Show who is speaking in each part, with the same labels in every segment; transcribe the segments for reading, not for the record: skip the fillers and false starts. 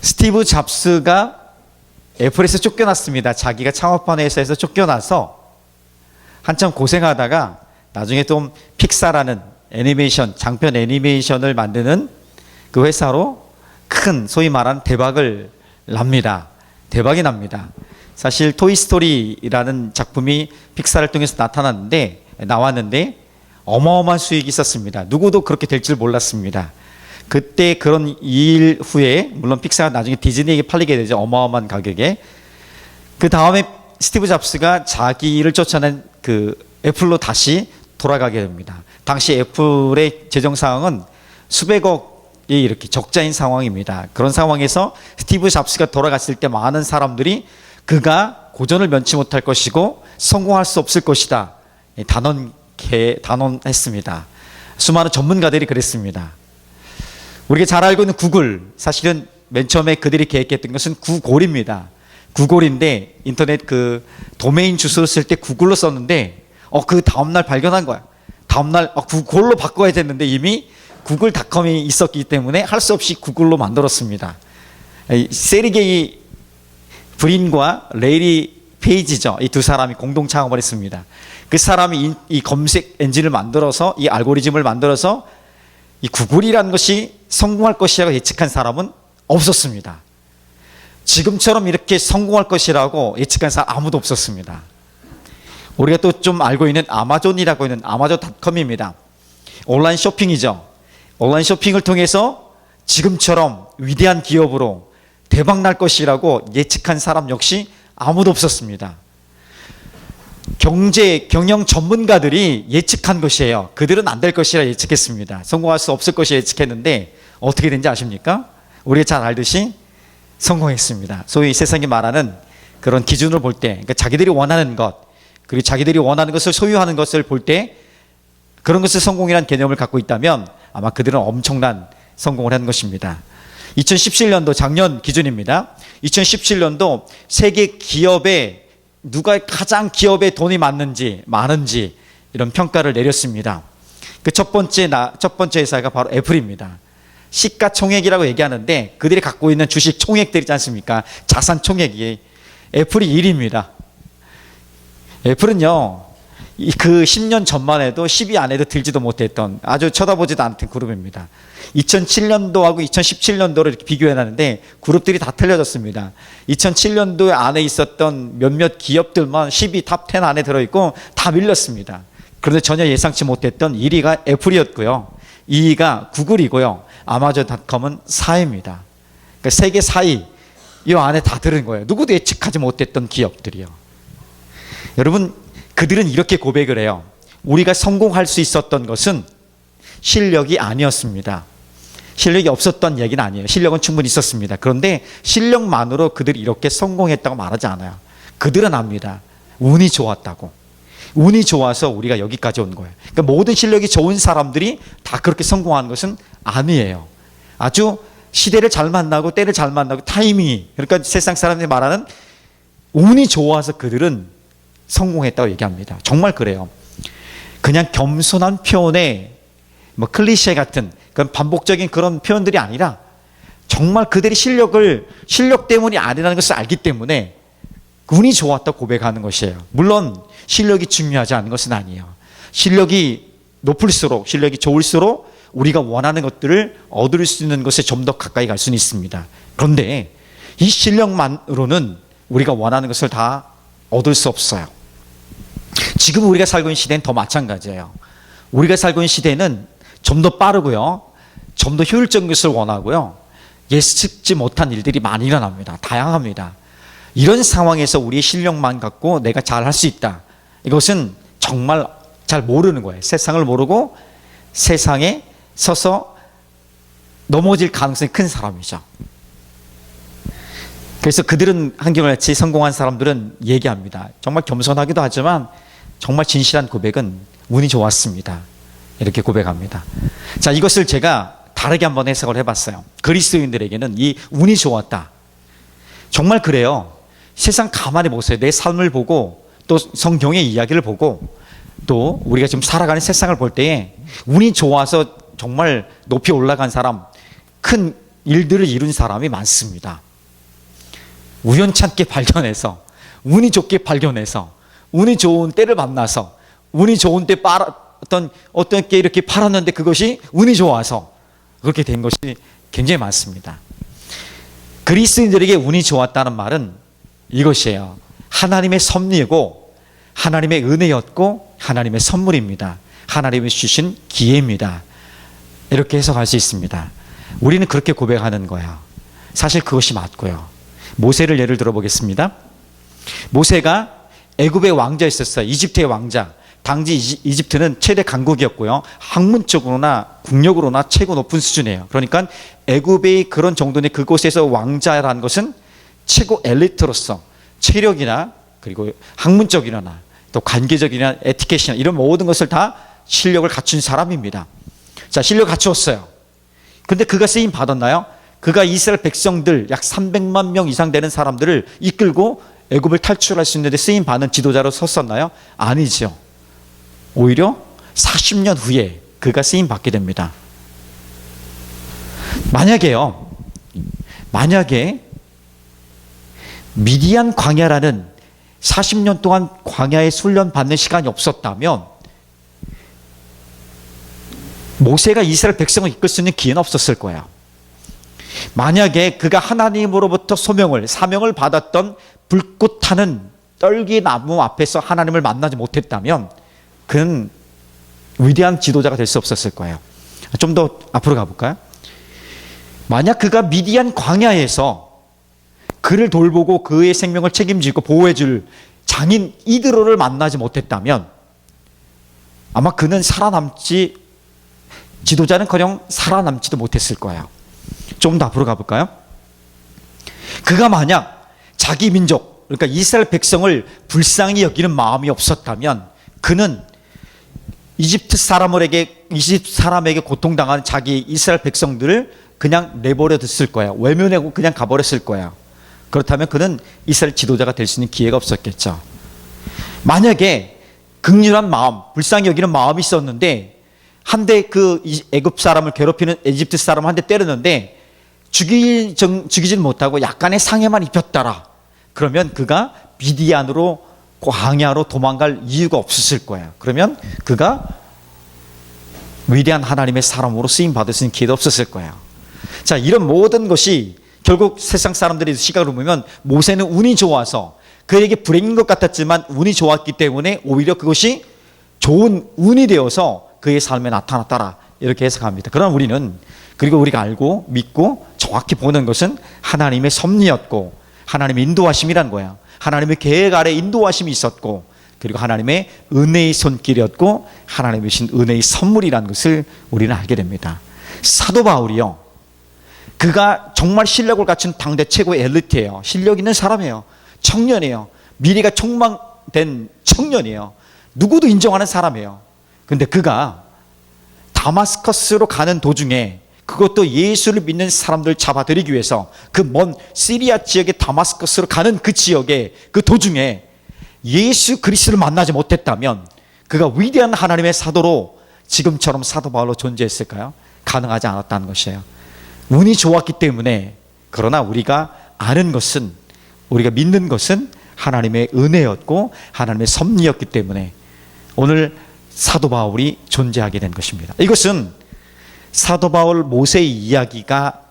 Speaker 1: 스티브 잡스가 애플에서 쫓겨났습니다. 자기가 창업한 회사에서 쫓겨나서 한참 고생하다가 나중에 좀 픽사라는 애니메이션, 장편 애니메이션을 만드는 그 회사로 큰 소위 말하는 대박을 납니다. 대박이 납니다. 사실 토이스토리라는 작품이 픽사를 통해서 나왔는데 어마어마한 수익이 있었습니다. 누구도 그렇게 될 줄 몰랐습니다. 그때 그런 일 후에 물론 픽사가 나중에 디즈니에게 팔리게 되죠. 어마어마한 가격에. 그 다음에 스티브 잡스가 자기를 쫓아낸 그 애플로 다시 돌아가게 됩니다. 당시 애플의 재정 상황은 수백억이 이렇게 적자인 상황입니다. 그런 상황에서 스티브 잡스가 돌아갔을 때 많은 사람들이 그가 고전을 면치 못할 것이고 성공할 수 없을 것이다. 단언했습니다. 수많은 전문가들이 그랬습니다. 우리가 잘 알고 있는 구글, 사실은 맨 처음에 그들이 계획했던 것은 구골입니다. 구골인데 인터넷 그 도메인 주소를 쓸 때 구글로 썼는데 그 다음날 발견한 거야. 다음날 구글로 바꿔야 됐는데 이미 구글닷컴이 있었기 때문에 할 수 없이 구글로 만들었습니다. 세르게이 브린과 레이리 페이지죠. 이 두 사람이 공동 창업을 했습니다. 그 사람이 이 검색 엔진을 만들어서 이 알고리즘을 만들어서 이 구글이라는 것이 성공할 것이라고 예측한 사람은 없었습니다. 지금처럼 이렇게 성공할 것이라고 예측한 사람 아무도 없었습니다. 우리가 또 좀 알고 있는 아마존이라고 있는 아마존닷컴입니다. 온라인 쇼핑이죠. 온라인 쇼핑을 통해서 지금처럼 위대한 기업으로 대박 날 것이라고 예측한 사람 역시 아무도 없었습니다. 경영 전문가들이 예측한 것이에요. 그들은 안 될 것이라 예측했습니다. 성공할 수 없을 것이라 예측했는데 어떻게 된지 아십니까? 우리가 잘 알듯이 성공했습니다. 소위 세상이 말하는 그런 기준을 볼 때, 그러니까 자기들이 원하는 것, 그리고 자기들이 원하는 것을 소유하는 것을 볼 때 그런 것을 성공이라는 개념을 갖고 있다면 아마 그들은 엄청난 성공을 한 것입니다. 2017년도 작년 기준입니다. 2017년도 세계 기업에 누가 가장 기업에 돈이 많은지 이런 평가를 내렸습니다. 그 첫 번째 회사가 바로 애플입니다. 시가총액이라고 얘기하는데 그들이 갖고 있는 주식 총액들 있지 않습니까? 자산 총액이 애플이 1위입니다. 애플은요, 그 10년 전만 해도 10위 안에도 들지도 못했던 아주 쳐다보지도 않던 그룹입니다. 2007년도하고 2017년도를 이렇게 비교해놨는데 그룹들이 다 틀려졌습니다. 2007년도에 안에 있었던 몇몇 기업들만 10위 탑 10 안에 들어있고 다 밀렸습니다. 그런데 전혀 예상치 못했던 1위가 애플이었고요. 2위가 구글이고요. 아마존닷컴은 4위입니다. 그러니까 세계 4위 이 안에 다 들은 거예요. 누구도 예측하지 못했던 기업들이요. 여러분, 그들은 이렇게 고백을 해요. 우리가 성공할 수 있었던 것은 실력이 아니었습니다. 실력이 없었던 얘기는 아니에요. 실력은 충분히 있었습니다. 그런데 실력만으로 그들이 이렇게 성공했다고 말하지 않아요. 그들은 압니다. 운이 좋았다고. 운이 좋아서 우리가 여기까지 온 거예요. 그러니까 모든 실력이 좋은 사람들이 다 그렇게 성공하는 것은 아니에요. 아주 시대를 잘 만나고 때를 잘 만나고 타이밍이, 그러니까 세상 사람들이 말하는 운이 좋아서 그들은 성공했다고 얘기합니다. 정말 그래요. 그냥 겸손한 표현에 클리셰 같은 그런 반복적인 그런 표현들이 아니라 정말 그들이 실력 때문이 아니라는 것을 알기 때문에 운이 좋았다고 고백하는 것이에요. 물론 실력이 중요하지 않은 것은 아니에요. 실력이 높을수록, 실력이 좋을수록 우리가 원하는 것들을 얻을 수 있는 것에 좀 더 가까이 갈 수는 있습니다. 그런데 이 실력만으로는 우리가 원하는 것을 다 얻을 수 없어요. 지금 우리가 살고 있는 시대는 더 마찬가지예요. 우리가 살고 있는 시대는 좀 더 빠르고요, 좀 더 효율적인 것을 원하고요, 예측지 못한 일들이 많이 일어납니다. 다양합니다. 이런 상황에서 우리의 실력만 갖고 내가 잘 할 수 있다, 이것은 정말 잘 모르는 거예요. 세상을 모르고 세상에 서서 넘어질 가능성이 큰 사람이죠. 그래서 그들은 한결같이 성공한 사람들은 얘기합니다. 정말 겸손하기도 하지만 정말 진실한 고백은 운이 좋았습니다. 이렇게 고백합니다. 자, 이것을 제가 다르게 한번 해석을 해봤어요. 그리스도인들에게는 이 운이 좋았다. 정말 그래요. 세상 가만히 보세요. 내 삶을 보고 또 성경의 이야기를 보고 또 우리가 지금 살아가는 세상을 볼 때에 운이 좋아서 정말 높이 올라간 사람, 큰 일들을 이룬 사람이 많습니다. 우연찮게 발견해서, 운이 좋게 발견해서, 운이 좋은 때를 만나서, 운이 좋은 때 어떤 게 이렇게 팔았는데 그것이 운이 좋아서 그렇게 된 것이 굉장히 많습니다. 그리스도인들에게 운이 좋았다는 말은 이것이에요. 하나님의 섭리이고 하나님의 은혜였고 하나님의 선물입니다. 하나님이 주신 기회입니다. 이렇게 해석할 수 있습니다. 우리는 그렇게 고백하는 거야. 사실 그것이 맞고요. 모세를 예를 들어 보겠습니다. 모세가 애굽의 왕자였었어요. 이집트의 왕자. 당시 이집트는 최대 강국이었고요. 학문적으로나 국력으로나 최고 높은 수준이에요. 그러니까 애굽의 그런 정도의 그곳에서 왕자라는 것은 최고 엘리트로서 체력이나 그리고 학문적이나 또 관계적이나 에티켓이나 이런 모든 것을 다 실력을 갖춘 사람입니다. 자, 실력을 갖추었어요. 근데 그가 쓰임 받았나요? 그가 이스라엘 백성들 약 300만 명 이상 되는 사람들을 이끌고 애굽을 탈출할 수 있는데 쓰임 받는 지도자로 섰었나요? 아니죠. 오히려 40년 후에 그가 쓰임 받게 됩니다. 만약에 미디안 광야라는 40년 동안 광야에 훈련 받는 시간이 없었다면 모세가 이스라엘 백성을 이끌 수 있는 기회는 없었을 거야. 만약에 그가 하나님으로부터 사명을 받았던 불꽃 타는 떨기나무 앞에서 하나님을 만나지 못했다면 그는 위대한 지도자가 될 수 없었을 거예요. 좀 더 앞으로 가볼까요? 만약 그가 미디안 광야에서 그를 돌보고 그의 생명을 책임지고 보호해줄 장인 이드로를 만나지 못했다면 아마 그는 지도자는커녕 살아남지도 못했을 거예요. 좀 더 앞으로 가볼까요? 그가 만약 자기 민족, 그러니까 이스라엘 백성을 불쌍히 여기는 마음이 없었다면 그는 이집트 사람에게 고통당하는 자기 이스라엘 백성들을 그냥 내버려 뒀을 거야. 외면하고 그냥 가버렸을 거야. 그렇다면 그는 이스라엘 지도자가 될 수 있는 기회가 없었겠죠. 만약에 긍휼한 마음, 불쌍히 여기는 마음이 있었는데 한 대 그 애굽 사람을 괴롭히는 이집트 사람을 한 대 때렸는데 죽이질 못하고 약간의 상해만 입혔더라. 그러면 그가 미디안으로 광야로 도망갈 이유가 없었을 거예요. 그러면 그가 위대한 하나님의 사람으로 쓰임 받을 수 있는 기회도 없었을 거예요. 자, 이런 모든 것이 결국 세상 사람들의 시각으로 보면 모세는 운이 좋아서 그에게 불행인 것 같았지만 운이 좋았기 때문에 오히려 그것이 좋은 운이 되어서 그의 삶에 나타났더라. 이렇게 해석합니다. 그러나 그리고 우리가 알고 믿고 정확히 보는 것은 하나님의 섭리였고 하나님의 인도하심이란 거야. 하나님의 계획 아래 인도하심이 있었고 그리고 하나님의 은혜의 손길이었고 하나님의 주신 은혜의 선물이라는 것을 우리는 알게 됩니다. 사도 바울이요, 그가 정말 실력을 갖춘 당대 최고의 엘리트예요. 실력 있는 사람이에요. 청년이에요. 미래가 촉망된 청년이에요. 누구도 인정하는 사람이에요. 근데 그가 다마스커스로 가는 도중에, 그것도 예수를 믿는 사람들 잡아들이기 위해서 그 먼 시리아 지역의 다마스커스로 가는 그 지역에 그 도중에 예수 그리스도를 만나지 못했다면 그가 위대한 하나님의 사도로 지금처럼 사도 바울로 존재했을까요? 가능하지 않았다는 것이에요. 운이 좋았기 때문에. 그러나 우리가 아는 것은, 우리가 믿는 것은 하나님의 은혜였고 하나님의 섭리였기 때문에 오늘 사도 바울이 존재하게 된 것입니다. 이것은 사도 바울 모세의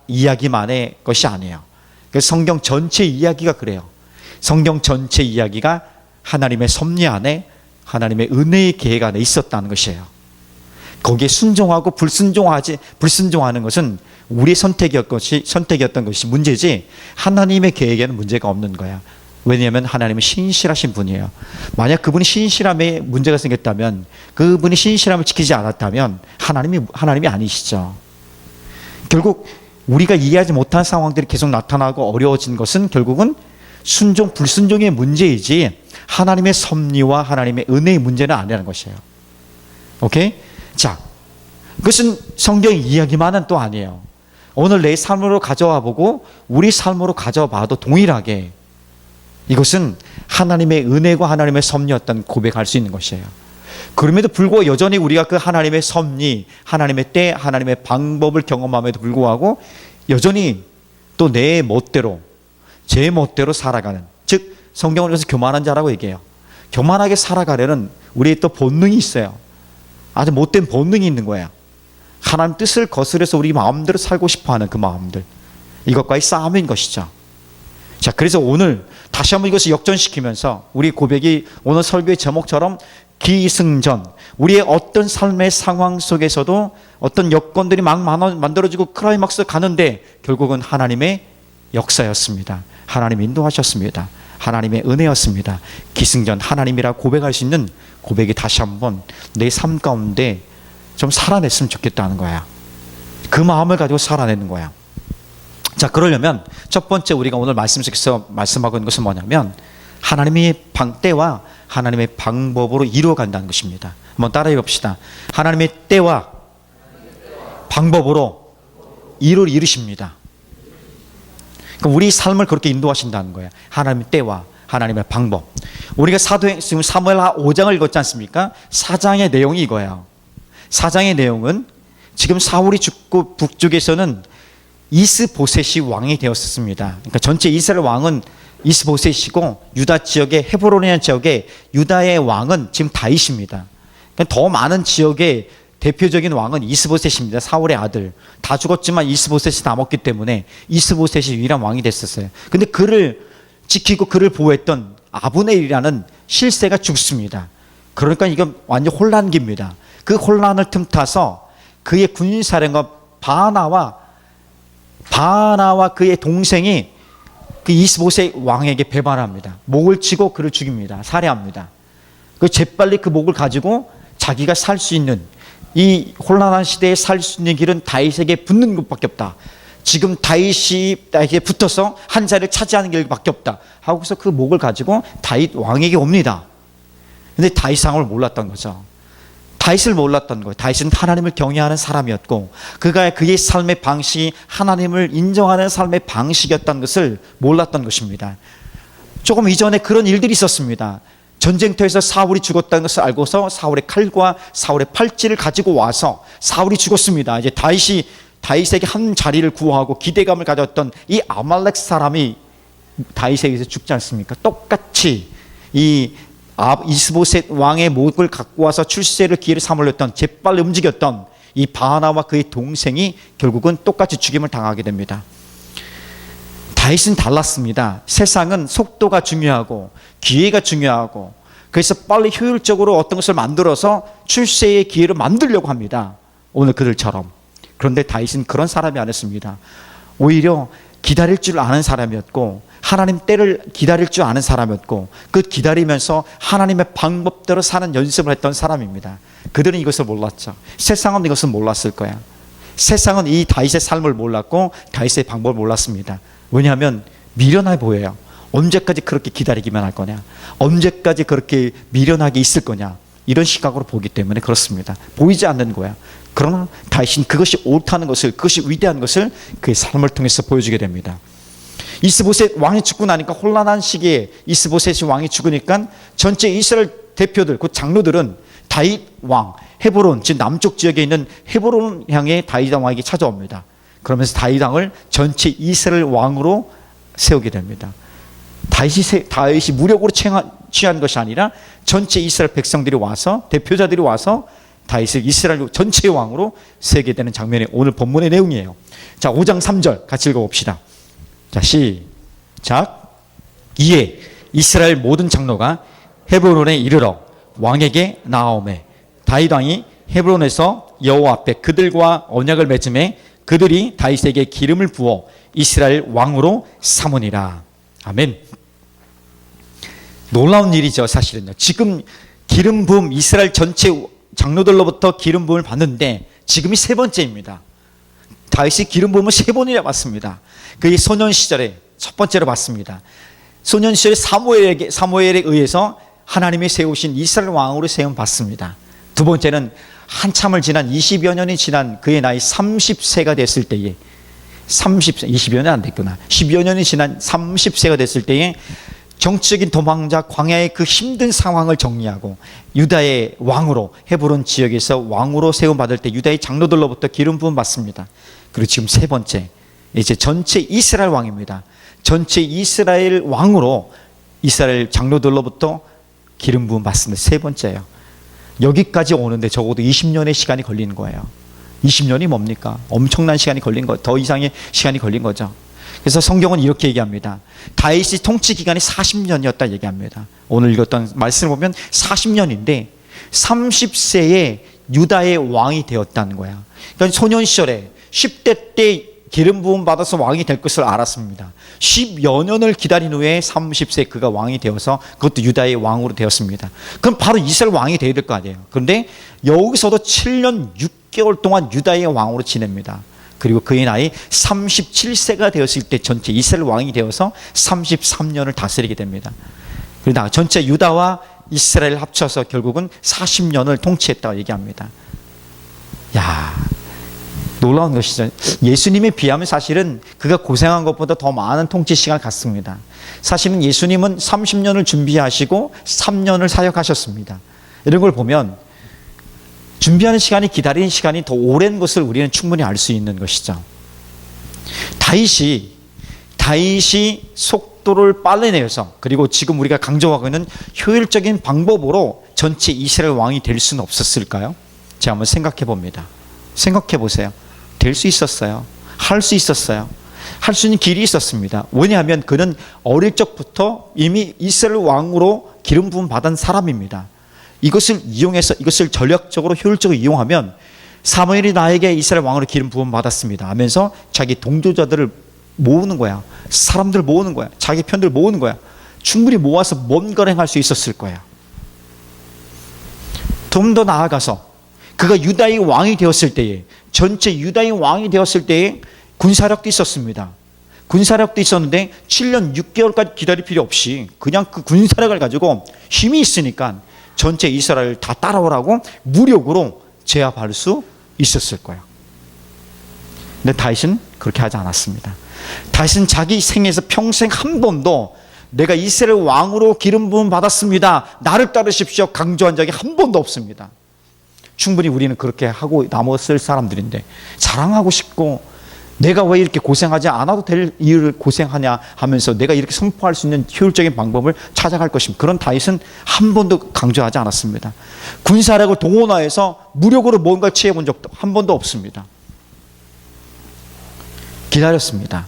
Speaker 1: 이야기만의 것이 아니에요. 성경 전체 이야기가 그래요. 성경 전체 이야기가 하나님의 섭리 안에, 하나님의 은혜의 계획 안에 있었다는 것이에요. 거기에 순종하고 불순종하는 것은 우리의 선택이었던 것이 문제지 하나님의 계획에는 문제가 없는 거야. 왜냐하면 하나님은 신실하신 분이에요. 만약 그분이 신실함에 문제가 생겼다면, 그분이 신실함을 지키지 않았다면 하나님이 아니시죠. 결국 우리가 이해하지 못한 상황들이 계속 나타나고 어려워진 것은 결국은 순종 불순종의 문제이지 하나님의 섭리와 하나님의 은혜의 문제는 아니라는 것이에요. 오케이? 자, 그것은 성경의 이야기만은 또 아니에요. 오늘 내 삶으로 가져와 보고 우리 삶으로 가져와 봐도 동일하게 이것은 하나님의 은혜와 하나님의 섭리였다는 고백할 수 있는 것이에요. 그럼에도 불구하고 여전히 우리가 그 하나님의 섭리, 하나님의 때, 하나님의 방법을 경험함에도 불구하고 여전히 또 내 멋대로, 제 멋대로 살아가는, 즉 성경을 그래서 교만한 자라고 얘기해요. 교만하게 살아가려는 우리의 또 본능이 있어요. 아주 못된 본능이 있는 거예요. 하나님 뜻을 거스려서 우리 마음대로 살고 싶어하는 그 마음들, 이것과의 싸움인 것이죠. 자, 그래서 오늘 다시 한번 이것을 역전시키면서 우리 고백이 오늘 설교의 제목처럼 기승전, 우리의 어떤 삶의 상황 속에서도 어떤 여건들이 막 만들어지고 클라이막스 가는데 결국은 하나님의 역사였습니다. 하나님 인도하셨습니다. 하나님의 은혜였습니다. 기승전, 하나님이라 고백할 수 있는 고백이 다시 한번 내 삶 가운데 좀 살아냈으면 좋겠다는 거야. 그 마음을 가지고 살아내는 거야. 자, 그러려면 첫 번째 우리가 오늘 말씀 속에서 말씀하고 있는 것은 뭐냐면 하나님의 때와 하나님의 방법으로 이루어간다는 것입니다. 한번 따라해 봅시다. 하나님의 때와 방법으로 일을 이루십니다. 그럼 우리 삶을 그렇게 인도하신다는 거예요. 하나님의 때와 하나님의 방법. 우리가 지금 사무엘 5장을 읽었지 않습니까? 4장의 내용이 이거예요. 4장의 내용은 지금 사울이 죽고 북쪽에서는 이스보셋이 왕이 되었습니다. 그러니까 전체 이스라엘 왕은 이스보셋이고 유다 지역의 헤브론이라는 지역의 유다의 왕은 지금 다윗입니다. 그러니까 더 많은 지역의 대표적인 왕은 이스보셋입니다. 사울의 아들. 다 죽었지만 이스보셋이 다 먹기 때문에 이스보셋이 유일한 왕이 됐었어요. 근데 그를 지키고 그를 보호했던 아브넬이라는 실세가 죽습니다. 그러니까 이건 완전 혼란기입니다. 그 혼란을 틈타서 그의 군사령관 바나와 그의 동생이 그 이스보셋 왕에게 배반합니다. 목을 치고 그를 죽입니다. 살해합니다. 그 재빨리 그 목을 가지고 자기가 살 수 있는, 이 혼란한 시대에 살 수 있는 길은 다윗에게 붙는 것밖에 없다. 지금 다윗에게 붙어서 한 자리를 차지하는 길밖에 없다 하고서 그 목을 가지고 다윗 왕에게 옵니다. 근데 다윗 상황을 몰랐던 거죠. 다윗을 몰랐던 거예요. 다윗은 하나님을 경외하는 사람이었고 그의 삶의 방식이 하나님을 인정하는 삶의 방식이었다는 것을 몰랐던 것입니다. 조금 이전에 그런 일들이 있었습니다. 전쟁터에서 사울이 죽었다는 것을 알고서 사울의 칼과 사울의 팔찌를 가지고 와서 사울이 죽었습니다. 이제 다윗에게 한 자리를 구하고 기대감을 가졌던 이 아말렉 사람이 다윗에게서 죽지 않습니까? 똑같이 이 이스보셋 왕의 목을 갖고 와서 출세를 기회를 삼으려던, 재빨리 움직였던 이 바나와 그의 동생이 결국은 똑같이 죽임을 당하게 됩니다. 다윗은 달랐습니다. 세상은 속도가 중요하고 기회가 중요하고 그래서 빨리 효율적으로 어떤 것을 만들어서 출세의 기회를 만들려고 합니다. 오늘 그들처럼. 그런데 다윗은 그런 사람이 아니었습니다. 오히려 기다릴 줄 아는 사람이었고 하나님 때를 기다릴 줄 아는 사람이었고 그 기다리면서 하나님의 방법대로 사는 연습을 했던 사람입니다. 그들은 이것을 몰랐죠. 세상은 이것을 몰랐을 거야. 세상은 이 다윗의 삶을 몰랐고 다윗의 방법을 몰랐습니다. 왜냐하면 미련해 보여요. 언제까지 그렇게 기다리기만 할 거냐, 언제까지 그렇게 미련하게 있을 거냐, 이런 시각으로 보기 때문에 그렇습니다. 보이지 않는 거야. 그러나 다윗은 그것이 옳다는 것을, 그것이 위대한 것을 그의 삶을 통해서 보여주게 됩니다. 이스보셋 왕이 죽고 나니까 혼란한 시기에 이스보셋이 왕이 죽으니까 전체 이스라엘 대표들, 그 장로들은 다윗 왕, 헤브론, 즉 남쪽 지역에 있는 헤브론 향해 다윗 왕에게 찾아옵니다. 그러면서 다윗 왕을 전체 이스라엘 왕으로 세우게 됩니다. 다윗이 무력으로 취한 것이 아니라 전체 이스라엘 백성들이 와서, 대표자들이 와서 다윗을 이스라엘 전체 왕으로 세우게 되는 장면이 오늘 본문의 내용이에요. 자, 5장 3절 같이 읽어봅시다. 자, 시작. 이에 이스라엘 모든 장로가 헤브론에 이르러 왕에게 나아오매 다윗 왕이 헤브론에서 여호와 앞에 그들과 언약을 맺음에 그들이 다윗에게 기름을 부어 이스라엘 왕으로 삼으니라. 아멘. 놀라운 일이죠, 사실은요. 지금 기름 부음, 이스라엘 전체 장로들로부터 기름 부음을 받는데 지금이 세 번째입니다. 다윗이 기름 부음을 세 번이나 받습니다. 그의 소년 시절에 첫 번째로 받습니다. 소년 시절에 사무엘에 의해서 하나님이 세우신 이스라엘 왕으로 세움 받습니다. 두 번째는 한참을 지난 20여 년이 지난 그의 나이 30세가 됐을 때에 20여 년 안 됐구나. 10여 년이 지난 30세가 됐을 때에 정치적인 도망자 광야의 그 힘든 상황을 정리하고 유다의 왕으로 헤브론 지역에서 왕으로 세움받을 때 유다의 장로들로부터 기름 부음 받습니다. 그리고 지금 세 번째 이제 전체 이스라엘 왕입니다. 전체 이스라엘 왕으로 이스라엘 장로들로부터 기름 부음 받습니다. 세 번째예요. 여기까지 오는데 적어도 20년의 시간이 걸리는 거예요. 20년이 뭡니까? 엄청난 시간이 걸린 거, 더 이상의 시간이 걸린 거죠. 그래서 성경은 이렇게 얘기합니다. 다윗이 통치 기간이 40년이었다 얘기합니다. 오늘 읽었던 말씀을 보면 40년인데 30세에 유다의 왕이 되었다는 거야. 그러니까 소년 시절에 10대 때 기름 부음 받아서 왕이 될 것을 알았습니다. 10여 년을 기다린 후에 30세 그가 왕이 되어서 그것도 유다의 왕으로 되었습니다. 그럼 바로 이스라엘 왕이 되어야 될 거 아니에요. 그런데 여기서도 7년 6개월 동안 유다의 왕으로 지냅니다. 그리고 그의 나이 37세가 되었을 때 전체 이스라엘 왕이 되어서 33년을 다스리게 됩니다. 그러다 전체 유다와 이스라엘 합쳐서 결국은 40년을 통치했다고 얘기합니다. 야, 놀라운 것이죠. 예수님에 비하면 사실은 그가 고생한 것보다 더 많은 통치 시간을 갖습니다. 사실은 예수님은 30년을 준비하시고 3년을 사역하셨습니다. 이런 걸 보면 준비하는 시간이, 기다리는 시간이 더 오랜 것을 우리는 충분히 알 수 있는 것이죠. 다윗이 속도를 빨리 내서, 그리고 지금 우리가 강조하고 있는 효율적인 방법으로 전체 이스라엘 왕이 될 수는 없었을까요? 제가 한번 생각해 봅니다. 생각해 보세요. 될 수 있었어요. 할 수 있었어요. 할 수 있는 길이 있었습니다. 왜냐하면 그는 어릴 적부터 이미 이스라엘 왕으로 기름 부음 받은 사람입니다. 이것을 이용해서, 이것을 전략적으로 효율적으로 이용하면 사무엘이 나에게 이스라엘 왕으로 기름 부음 받았습니다 하면서 자기 동조자들을 모으는 거야. 사람들 모으는 거야. 자기 편들 모으는 거야. 충분히 모아서 뭔가를 행할 수 있었을 거야. 좀 더 나아가서 그가 유다의 왕이 되었을 때에, 전체 유다의 왕이 되었을 때에 군사력도 있었습니다. 군사력도 있었는데 7년 6개월까지 기다릴 필요 없이 그냥 그 군사력을 가지고 힘이 있으니까 전체 이스라엘을 다 따라오라고 무력으로 제압할 수 있었을 거예요. 근데 다윗은 그렇게 하지 않았습니다. 다윗은 자기 생에서 평생 한 번도 내가 이스라엘 왕으로 기름 부음 받았습니다, 나를 따르십시오 강조한 적이 한 번도 없습니다. 충분히 우리는 그렇게 하고 남았을 사람들인데, 자랑하고 싶고 내가 왜 이렇게 고생하지 않아도 될 이유를 고생하냐 하면서 내가 이렇게 선포할 수 있는 효율적인 방법을 찾아갈 것입니다. 그런 다윗은 한 번도 강조하지 않았습니다. 군사력을 동원하여서 무력으로 뭔가를 취해본 적도 한 번도 없습니다. 기다렸습니다.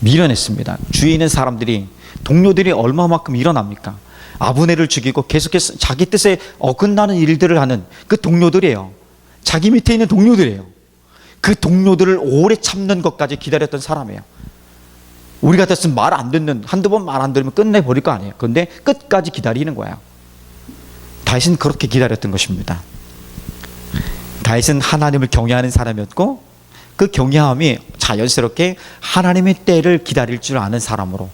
Speaker 1: 밀어냈습니다. 주위에 있는 사람들이, 동료들이 얼마만큼 일어납니까? 아브넬을 죽이고 계속해서 자기 뜻에 어긋나는 일들을 하는 그 동료들이에요. 자기 밑에 있는 동료들이에요. 그 동료들을 오래 참는 것까지 기다렸던 사람이에요. 우리 같았으면 말 안 듣는, 한두 번 말 안 들으면 끝내버릴 거 아니에요. 그런데 끝까지 기다리는 거예요. 다윗은 그렇게 기다렸던 것입니다. 다윗은 하나님을 경외하는 사람이었고, 그 경외함이 자연스럽게 하나님의 때를 기다릴 줄 아는 사람으로,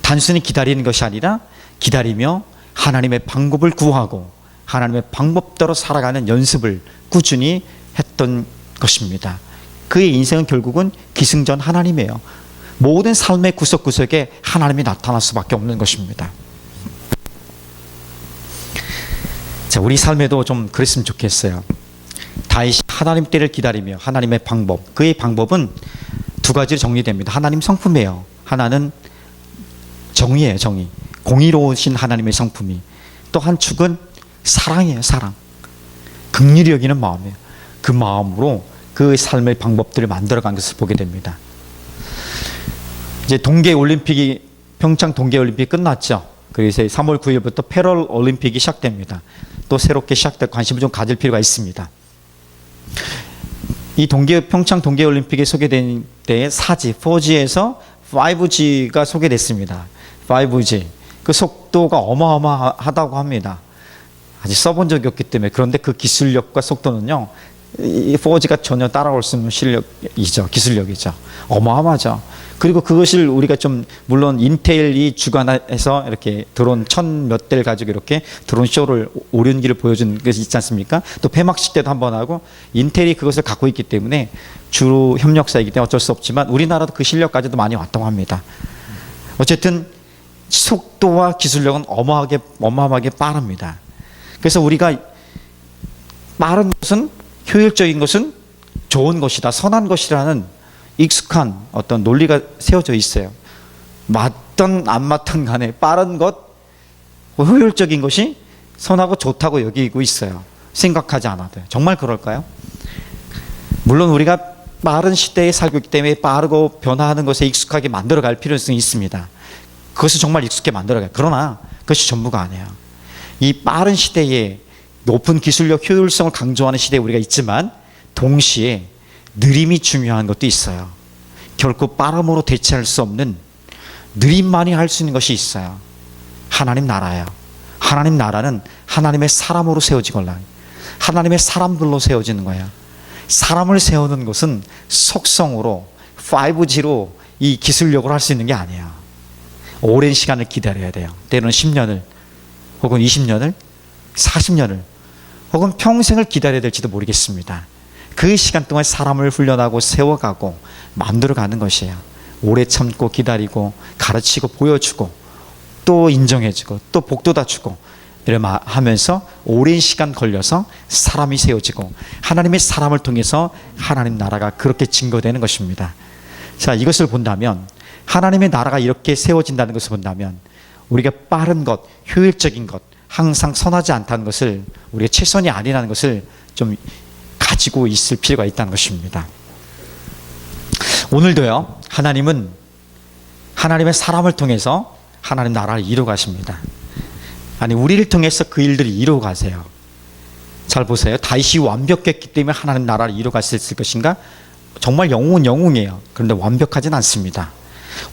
Speaker 1: 단순히 기다리는 것이 아니라 기다리며 하나님의 방법을 구하고 하나님의 방법대로 살아가는 연습을 꾸준히 했던 것입니다. 그의 인생은 결국은 기승전 하나님이에요. 모든 삶의 구석구석에 하나님이 나타날 수밖에 없는 것입니다. 자, 우리 삶에도 좀 그랬으면 좋겠어요. 다윗이 하나님 때를 기다리며 하나님의 방법, 그의 방법은 두 가지로 정리됩니다. 하나님 성품이에요. 하나는 정의예요. 정의. 공의로우신 하나님의 성품이. 또 한 축은 사랑이에요. 사랑. 긍휼히 여기는 마음이에요. 그 마음으로 그 삶의 방법들을 만들어간 것을 보게 됩니다. 이제 동계올림픽이, 평창 동계올림픽이 끝났죠. 그래서 3월 9일부터 패럴올림픽이 시작됩니다. 또 새롭게 시작될 관심을 좀 가질 필요가 있습니다. 이 평창 동계올림픽에 소개된 때의 4G에서 5G가 소개됐습니다. 5G. 그 속도가 어마어마하다고 합니다. 아직 써본 적이 없기 때문에. 그런데 그 기술력과 속도는요, 이 4G가 전혀 따라올 수 없는 실력이죠. 기술력이죠. 어마어마하죠. 그리고 그것을 우리가 좀, 물론 인텔이 주관해서 이렇게 드론 1000몇 대를 가지고 이렇게 드론 쇼를, 오륜기를 보여준 것이 있지 않습니까? 또 폐막식 때도 한번 하고, 인텔이 그것을 갖고 있기 때문에 주로 협력사이기 때문에 어쩔 수 없지만 우리나라도 그 실력까지도 많이 왔다고 합니다. 어쨌든 속도와 기술력은 어마어마하게 빠릅니다. 그래서 우리가 빠른 것은, 효율적인 것은 좋은 것이다, 선한 것이라는 익숙한 어떤 논리가 세워져 있어요. 맞든 안 맞든 간에 빠른 것, 효율적인 것이 선하고 좋다고 여기고 있어요. 생각하지 않아도. 정말 그럴까요? 물론 우리가 빠른 시대에 살고 있기 때문에 빠르고 변화하는 것에 익숙하게 만들어갈 필요성이 있습니다. 그것을 정말 익숙하게 만들어가요. 그러나 그것이 전부가 아니에요. 이 빠른 시대에 높은 기술력 효율성을 강조하는 시대에 우리가 있지만 동시에 느림이 중요한 것도 있어요. 결코 빠름으로 대체할 수 없는 느림만이 할 수 있는 것이 있어요. 하나님 나라예요. 하나님 나라는 하나님의 사람으로 세워지걸라. 하나님의 사람들로 세워지는 거예요. 사람을 세우는 것은 속성으로 5G로 이 기술력으로 할 수 있는 게 아니에요. 오랜 시간을 기다려야 돼요. 때로는 10년을 혹은 20년을 40년을 혹은 평생을 기다려야 될지도 모르겠습니다. 그 시간 동안 사람을 훈련하고 세워가고 만들어가는 것이에요. 오래 참고 기다리고 가르치고 보여주고 또 인정해주고 또 복도다 주고 하면서 오랜 시간 걸려서 사람이 세워지고 하나님의 사람을 통해서 하나님 나라가 그렇게 증거되는 것입니다. 자, 이것을 본다면 하나님의 나라가 이렇게 세워진다는 것을 본다면 우리가 빠른 것, 효율적인 것, 항상 선하지 않다는 것을 우리가 최선이 아니라는 것을 좀 가지고 있을 필요가 있다는 것입니다. 오늘도요, 하나님은 하나님의 사람을 통해서 하나님 나라를 이루어 가십니다. 아니, 우리를 통해서 그 일들을 이루어 가세요. 잘 보세요. 다윗이 완벽했기 때문에 하나님 나라를 이루어 갔을 것인가? 정말 영웅은 영웅이에요. 그런데 완벽하진 않습니다.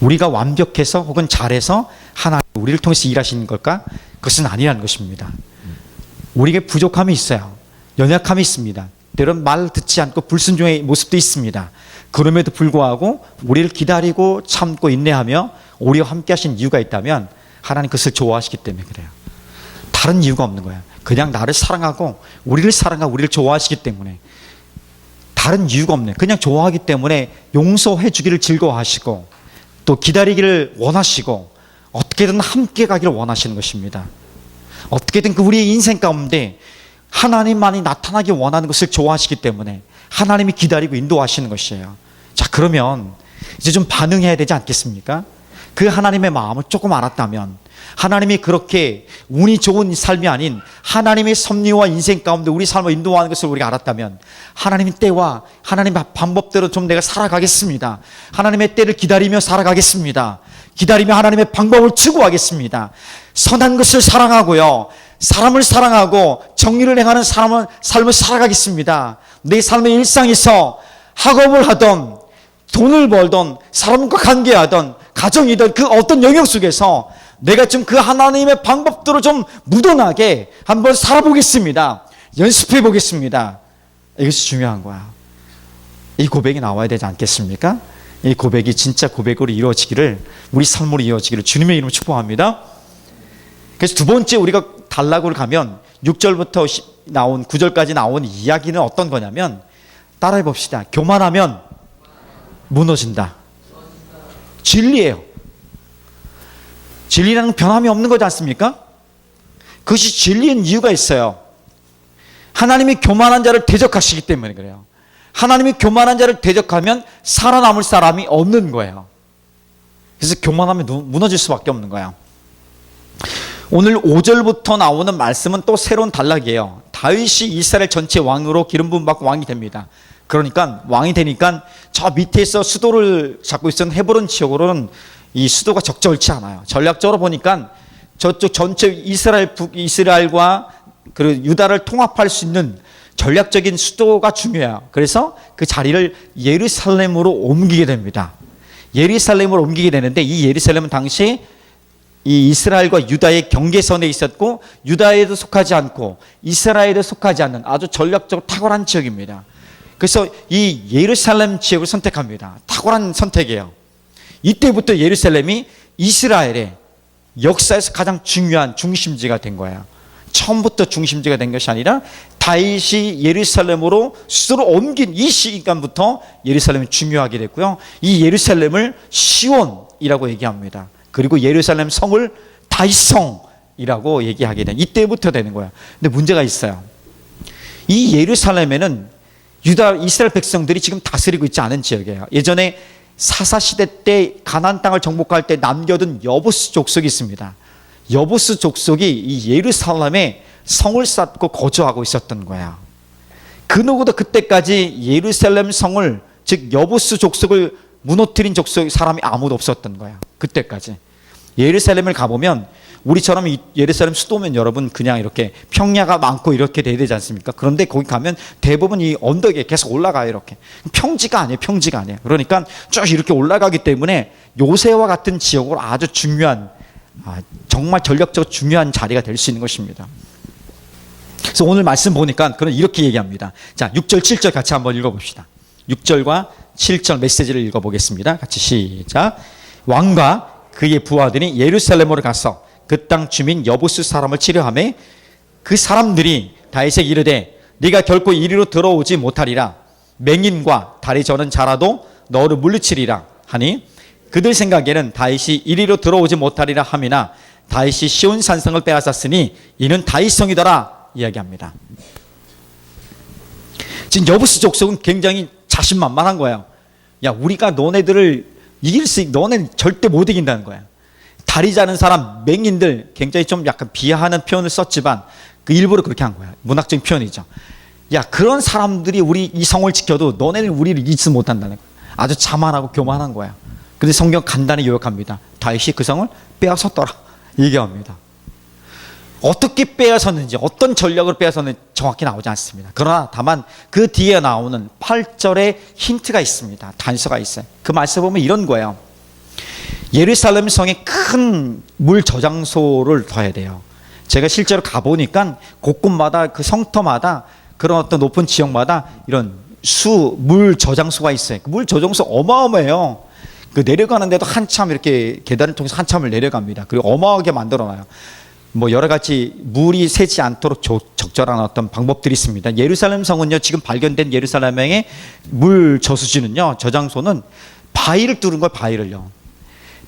Speaker 1: 우리가 완벽해서 혹은 잘해서 하나님 우리를 통해서 일하시는 걸까? 그것은 아니라는 것입니다. 우리에게 부족함이 있어요. 연약함이 있습니다. 때론 말 듣지 않고 불순종의 모습도 있습니다. 그럼에도 불구하고 우리를 기다리고 참고 인내하며 우리와 함께 하신 이유가 있다면 하나님 그것을 좋아하시기 때문에 그래요. 다른 이유가 없는 거예요. 그냥 나를 사랑하고 우리를 사랑하고 우리를 좋아하시기 때문에, 다른 이유가 없네. 그냥 좋아하기 때문에 용서해 주기를 즐거워하시고 또 기다리기를 원하시고 어떻게든 함께 가기를 원하시는 것입니다. 어떻게든 그 우리의 인생 가운데 하나님만이 나타나기 원하는 것을 좋아하시기 때문에 하나님이 기다리고 인도하시는 것이에요. 자, 그러면 이제 좀 반응해야 되지 않겠습니까? 그 하나님의 마음을 조금 알았다면, 하나님이 그렇게 운이 좋은 삶이 아닌 하나님의 섭리와 인생 가운데 우리 삶을 인도하는 것을 우리가 알았다면 하나님의 때와 하나님의 방법대로 좀 내가 살아가겠습니다. 하나님의 때를 기다리며 살아가겠습니다. 기다리며 하나님의 방법을 추구하겠습니다. 선한 것을 사랑하고요, 사람을 사랑하고 정의를 행하는 삶을 살아가겠습니다. 내 삶의 일상에서 학업을 하던 돈을 벌던 사람과 관계하던 가정이든 그 어떤 영역 속에서 내가 좀 그 하나님의 방법대로 좀 묻어나게 한번 살아보겠습니다. 연습해 보겠습니다. 이것이 중요한 거야. 이 고백이 나와야 되지 않겠습니까? 이 고백이 진짜 고백으로 이루어지기를, 우리 삶으로 이루어지기를 주님의 이름으로 축복합니다. 그래서 두 번째 우리가 단락으로 가면 6절부터 나온 9절까지 나온 이야기는 어떤 거냐면, 따라해 봅시다. 교만하면 무너진다. 진리예요. 진리라는 변함이 없는 거지 않습니까? 그것이 진리인 이유가 있어요. 하나님이 교만한 자를 대적하시기 때문에 그래요. 하나님이 교만한 자를 대적하면 살아남을 사람이 없는 거예요. 그래서 교만하면 무너질 수밖에 없는 거예요. 오늘 5절부터 나오는 말씀은 또 새로운 단락이에요. 다윗이 이스라엘 전체 왕으로 기름 부음 받고 왕이 됩니다. 그러니까 왕이 되니까 저 밑에서 수도를 잡고 있었던 헤브론 지역으로는 이 수도가 적절치 않아요. 전략적으로 보니까 저쪽 전체 이스라엘과 그 유다를 통합할 수 있는 전략적인 수도가 중요해요. 그래서 그 자리를 예루살렘으로 옮기게 됩니다. 예루살렘으로 옮기게 되는데, 이 예루살렘은 당시 이 이스라엘과 유다의 경계선에 있었고 유다에도 속하지 않고 이스라엘에도 속하지 않는 아주 전략적으로 탁월한 지역입니다. 그래서 이 예루살렘 지역을 선택합니다. 탁월한 선택이에요. 이때부터 예루살렘이 이스라엘의 역사에서 가장 중요한 중심지가 된 거예요. 처음부터 중심지가 된 것이 아니라 다윗이 예루살렘으로 수도로 옮긴 이 시간부터 예루살렘이 중요하게 됐고요. 이 예루살렘을 시온이라고 얘기합니다. 그리고 예루살렘 성을 다윗성이라고 얘기하게 된, 이때부터 되는 거예요. 근데 문제가 있어요. 이 예루살렘에는 유다 이스라엘 백성들이 지금 다스리고 있지 않은 지역이에요. 예전에 사사 시대 때 가나안 땅을 정복할 때 남겨둔 여부스 족속이 있습니다. 여부스 족속이 이 예루살렘에 성을 쌓고 거주하고 있었던 거야. 그 누구도 그때까지 예루살렘 성을, 즉 여부스 족속을 무너뜨린 족속 사람이 아무도 없었던 거야. 그때까지. 예루살렘을 가보면 우리처럼 예루살렘 수도면 여러분 그냥 이렇게 평야가 많고 이렇게 돼야 되지 않습니까? 그런데 거기 가면 대부분 이 언덕에 계속 올라가요. 이렇게 평지가 아니에요. 평지가 아니에요. 그러니까 쭉 이렇게 올라가기 때문에 요새와 같은 지역으로 아주 중요한, 정말 전력적으로 중요한 자리가 될 수 있는 것입니다. 그래서 오늘 말씀 보니까 그런 이렇게 얘기합니다. 자, 6절 7절 같이 한번 읽어봅시다. 6절과 7절 메시지를 읽어보겠습니다. 같이 시작. 왕과 그의 부하들이 예루살렘으로 가서 그 땅 주민 여부스 사람을 치료하매 그 사람들이 다윗에게 이르되 네가 결코 이리로 들어오지 못하리라. 맹인과 다리 저는 자라도 너를 물리치리라 하니 그들 생각에는 다윗이 이리로 들어오지 못하리라 함이나 다윗이 시온 산성을 빼앗았으니 이는 다윗 성이더라 이야기합니다. 지금 여부스 족속은 굉장히 자신만만한 거예요. 야, 우리가 너네들을 이길 수, 너네는 절대 못 이긴다는 거야. 다리 자는 사람, 맹인들, 굉장히 좀 약간 비하하는 표현을 썼지만 그 일부러 그렇게 한 거야. 문학적인 표현이죠. 야, 그런 사람들이 우리 이 성을 지켜도 너네는 우리를 이기지 못한다는 거야. 아주 자만하고 교만한 거야. 근데 성경 간단히 요약합니다. 다윗이 그 성을 빼앗았더라 얘기합니다. 어떻게 빼앗았는지, 어떤 전략으로 빼앗았는지 정확히 나오지 않습니다. 그러나 다만 그 뒤에 나오는 8절에 힌트가 있습니다. 단서가 있어요. 그 말씀 보면 이런 거예요. 예루살렘 성에 큰 물 저장소를 둬야 돼요. 제가 실제로 가보니까 곳곳마다 그 성터마다 그런 어떤 높은 지역마다 이런 물 저장소가 있어요. 그 물 저장소 어마어마해요. 그 내려가는데도 한참 이렇게 계단을 통해서 한참을 내려갑니다. 그리고 어마어마하게 만들어놔요. 뭐 여러 가지 물이 새지 않도록 적절한 어떤 방법들이 있습니다. 예루살렘 성은요, 지금 발견된 예루살렘의 물 저수지는요, 저장소는 바위를 뚫은 거예요.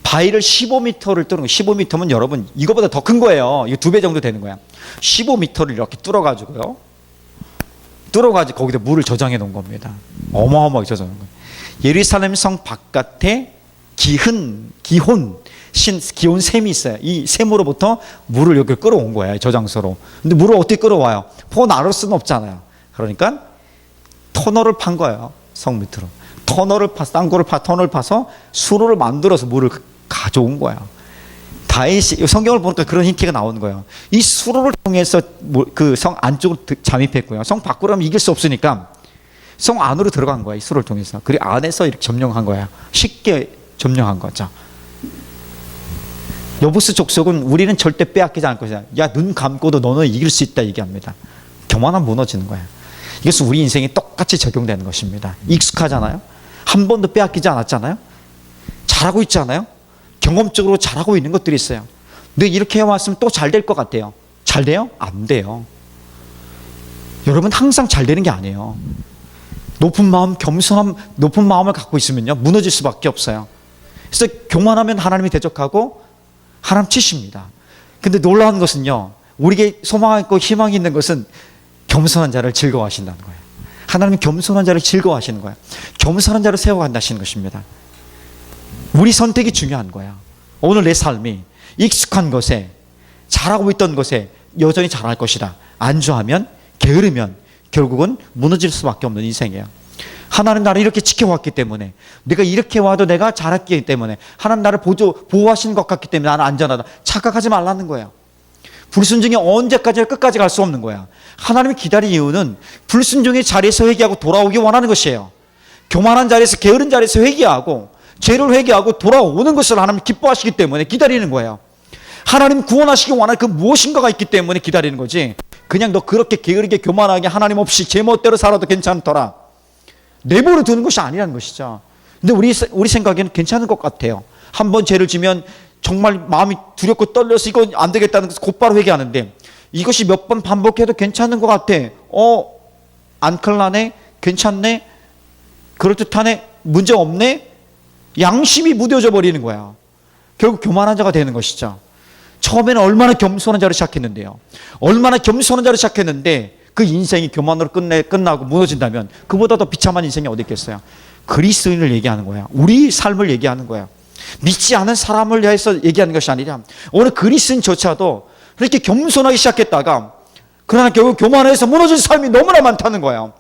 Speaker 1: 바위를 15m를 뚫은 거예요. 15m면 여러분 이거보다 더 큰 거예요. 이거 2배 정도 되는 거야. 15m를 이렇게 뚫어가지고 거기다 물을 저장해 놓은 겁니다. 어마어마하게 저장해 놓은 거예요. 예루살렘 성 바깥에 기혼 샘이 있어요. 이 샘으로부터 물을 여기 끌어온 거예요. 저장소로. 근데 물을 어떻게 끌어와요? 포 나를 수는 없잖아요. 그러니까 터널을 판 거예요. 성 밑으로. 땅굴을 파서 수로를 만들어서 물을 가져온 거예요. 다윗이, 성경을 보니까 그런 힌트가 나오는 거예요. 이 수로를 통해서 그 성 안쪽으로 잠입했고요. 성 밖으로 하면 이길 수 없으니까 성 안으로 들어간 거예요. 이 수로를 통해서. 그리고 안에서 이렇게 점령한 거예요. 쉽게 점령한 거죠. 여부스 족속은 우리는 절대 빼앗기지 않을 것이다. 야, 눈 감고도 너는 이길 수 있다 얘기합니다. 교만하면 무너지는 거예요. 이것은 우리 인생에 똑같이 적용되는 것입니다. 익숙하잖아요. 한 번도 빼앗기지 않았잖아요. 잘하고 있잖아요. 경험적으로 잘하고 있는 것들이 있어요. 근데 이렇게 해왔으면 또 잘 될 것 같아요. 잘 돼요? 안 돼요. 여러분 항상 잘 되는 게 아니에요. 높은 마음, 겸손함, 높은 마음을 갖고 있으면요, 무너질 수밖에 없어요. 그래서 교만하면 하나님이 대적하고 하나님 치십니다. 근데 놀라운 것은요, 우리에게 소망이 있고 희망이 있는 것은 겸손한 자를 즐거워하신다는 거예요. 하나님은 겸손한 자를 즐거워하시는 거예요. 겸손한 자를 세워간다시는 것입니다. 우리 선택이 중요한 거야. 오늘 내 삶이 익숙한 것에, 잘하고 있던 것에 여전히 잘할 것이다. 안주하면, 게으르면 결국은 무너질 수밖에 없는 인생이에요. 하나님 나를 이렇게 지켜왔기 때문에, 내가 이렇게 와도 내가 잘했기 때문에, 하나님 나를 보호하시는 것 같기 때문에 나는 안전하다. 착각하지 말라는 거예요. 불순종이 언제까지 끝까지 갈 수 없는 거야. 하나님이 기다린 이유는 불순종의 자리에서 회개하고 돌아오기 원하는 것이에요. 교만한 자리에서, 게으른 자리에서 회개하고 죄를 회개하고 돌아오는 것을 하나님 기뻐하시기 때문에 기다리는 거예요. 하나님 구원하시기 원하는 그 무엇인가가 있기 때문에 기다리는 거지, 그냥 너 그렇게 게으르게 교만하게 하나님 없이 제 멋대로 살아도 괜찮더라 내버려 두는 것이 아니라는 것이죠. 근데 우리 생각에는 괜찮은 것 같아요. 한번 죄를 지면 정말 마음이 두렵고 떨려서 이거 안 되겠다는 것을 곧바로 회개하는데, 이것이 몇 번 반복해도 괜찮은 것 같아. 안 큰일 나네? 괜찮네? 그럴듯하네? 문제 없네? 양심이 무뎌져 버리는 거야. 결국 교만한 자가 되는 것이죠. 처음에는 얼마나 겸손한 자로 시작했는데요. 얼마나 겸손한 자로 시작했는데 그 인생이 교만으로 끝나고 무너진다면 그보다 더 비참한 인생이 어디 있겠어요? 그리스도인을 얘기하는 거야. 우리 삶을 얘기하는 거야. 믿지 않은 사람을 위해서 얘기하는 것이 아니라 오늘 그리스도인조차도 그렇게 겸손하기 시작했다가 그러나 결국 교만해서 무너진 삶이 너무나 많다는 거야.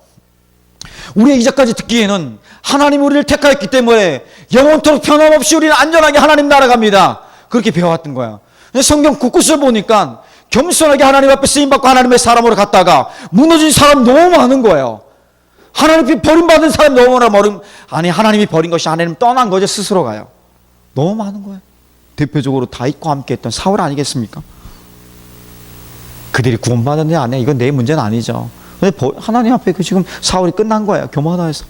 Speaker 1: 우리가 이제까지 듣기에는 하나님 우리를 택하였기 때문에 영원토록 변함없이 우리는 안전하게 하나님 나라 갑니다. 그렇게 배워왔던 거야. 성경 곳곳을 보니까 겸손하게 하나님 앞에 쓰임받고 하나님의 사람으로 갔다가 무너진 사람 너무 많은 거예요. 하나님이 버림받은 사람 너무 많아. 아니 하나님이 버린 것이 하나님 떠난 거죠. 스스로 가요. 너무 많은 거예요. 대표적으로 다윗과 함께 했던 사울 아니겠습니까? 그들이 구원받았냐 안 해? 이건 내 문제는 아니죠. 근데 하나님 앞에 지금 사울이 끝난 거예요. 교만해서.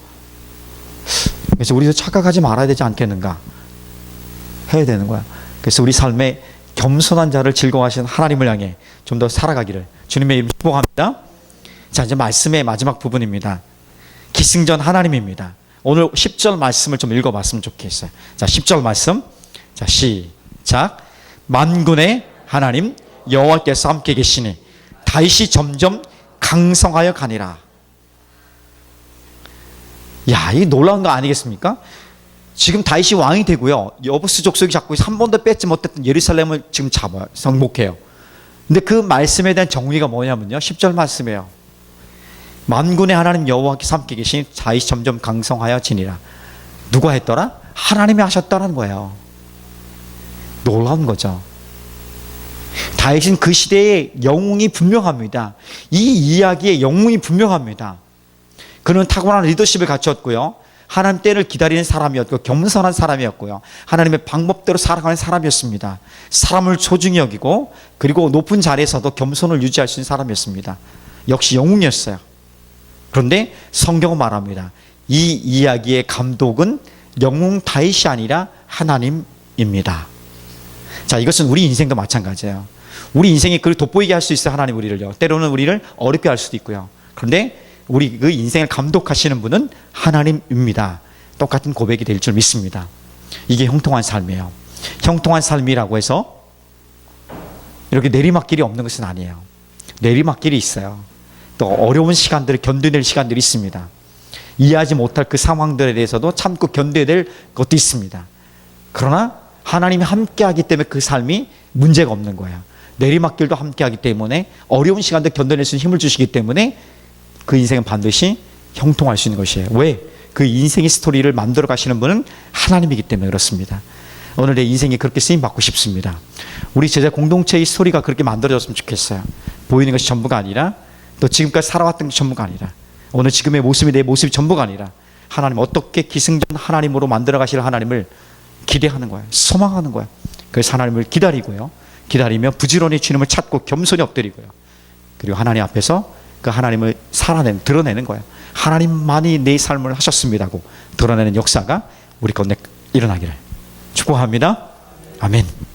Speaker 1: 그래서 우리도 착각하지 말아야 되지 않겠는가? 해야 되는 거야. 그래서 우리 삶에 겸손한 자를 즐거워하시는 하나님을 향해 좀 더 살아가기를 주님의 이름 축복합니다. 자, 이제 말씀의 마지막 부분입니다. 기승전 하나님입니다. 오늘 10절 말씀을 좀 읽어봤으면 좋겠어요. 자, 10절 말씀. 자, 시작. 만군의 하나님 여호와께서 함께 계시니 다윗이 점점 강성하여 가니라. 야, 이 놀라운 거 아니겠습니까? 지금 다윗이 왕이 되고요. 여부스 족속이 잡고 한 번도 뺏지 못했던 예루살렘을 지금 잡아요. 정복해요. 근데 그 말씀에 대한 정의가 뭐냐면요. 10절 말씀이에요. 만군의 하나님 여호와께서 함께 계시니 다윗이 점점 강성하여 지니라. 누가 했더라? 하나님이 하셨다는 거예요. 놀라운 거죠. 다윗은 그 시대의 영웅이 분명합니다. 이 이야기의 영웅이 분명합니다. 그는 탁월한 리더십을 갖췄고요. 하나님 때를 기다리는 사람이었고 겸손한 사람이었고요. 하나님의 방법대로 살아가는 사람이었습니다. 사람을 소중히 여기고 그리고 높은 자리에서도 겸손을 유지할 수 있는 사람이었습니다. 역시 영웅이었어요. 그런데 성경은 말합니다. 이 이야기의 감독은 영웅 다윗이 아니라 하나님입니다. 자, 이것은 우리 인생도 마찬가지예요. 우리 인생이 그걸 돋보이게 할 수 있어요. 하나님 우리를요. 때로는 우리를 어렵게 할 수도 있고요. 그런데 우리 그 인생을 감독하시는 분은 하나님입니다. 똑같은 고백이 될 줄 믿습니다. 이게 형통한 삶이에요. 형통한 삶이라고 해서 이렇게 내리막길이 없는 것은 아니에요. 내리막길이 있어요. 또 어려운 시간들을 견뎌낼 시간들이 있습니다. 이해하지 못할 그 상황들에 대해서도 참고 견뎌야 될 것도 있습니다. 그러나 하나님이 함께하기 때문에 그 삶이 문제가 없는 거예요. 내리막길도 함께하기 때문에 어려운 시간들 견뎌낼 수 있는 힘을 주시기 때문에 그 인생은 반드시 형통할 수 있는 것이에요. 왜? 그 인생의 스토리를 만들어 가시는 분은 하나님이기 때문에 그렇습니다. 오늘 내 인생이 그렇게 쓰임받고 싶습니다. 우리 제자 공동체의 스토리가 그렇게 만들어졌으면 좋겠어요. 보이는 것이 전부가 아니라 또 지금까지 살아왔던 것이 전부가 아니라 오늘 지금의 모습이 내 모습이 전부가 아니라 하나님 어떻게 기승전 하나님으로 만들어 가실 하나님을 기대하는 거예요. 소망하는 거예요. 그래서 하나님을 기다리고요. 기다리며 부지런히 주님을 찾고 겸손히 엎드리고요. 그리고 하나님 앞에서 그 하나님을 드러내는 거예요. 하나님만이 내 삶을 하셨습니다고 드러내는 역사가 우리 가운데 일어나기를 축복합니다. 아멘.